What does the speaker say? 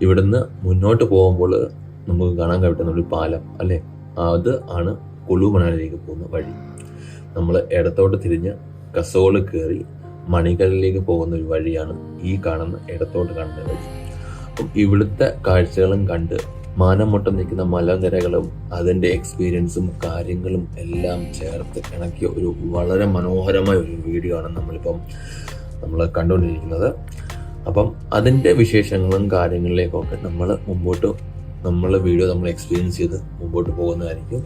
ഇവിടുന്ന് മുന്നോട്ട് പോകുമ്പോൾ നമുക്ക് കാണാൻ പറ്റുന്ന ഒരു പാലം അല്ലേ, അത് ആണ് കുളു മണാലിയിലേക്ക് പോകുന്ന വഴി. നമ്മൾ ഇടത്തോട്ട് തിരിഞ്ഞ് കസോള് കയറി മണികളിലേക്ക് പോകുന്ന ഒരു വഴിയാണ് ഈ കാണുന്ന ഇടത്തോട്ട് കാണുന്ന വഴി. അപ്പം ഇവിടുത്തെ കാഴ്ചകളും കണ്ട് മാനം മുട്ടം നിൽക്കുന്ന മലനിരകളും അതിൻ്റെ എക്സ്പീരിയൻസും കാര്യങ്ങളും എല്ലാം ചേർത്ത് ഇണക്കിയ ഒരു വളരെ മനോഹരമായ ഒരു വീഡിയോ ആണ് നമ്മൾ കണ്ടുകൊണ്ടിരിക്കുന്നത്. അപ്പം അതിൻ്റെ വിശേഷങ്ങളും കാര്യങ്ങളിലേക്കൊക്കെ നമ്മൾ വീഡിയോ എക്സ്പീരിയൻസ് ചെയ്ത് മുമ്പോട്ട് പോകുന്നതായിരിക്കും.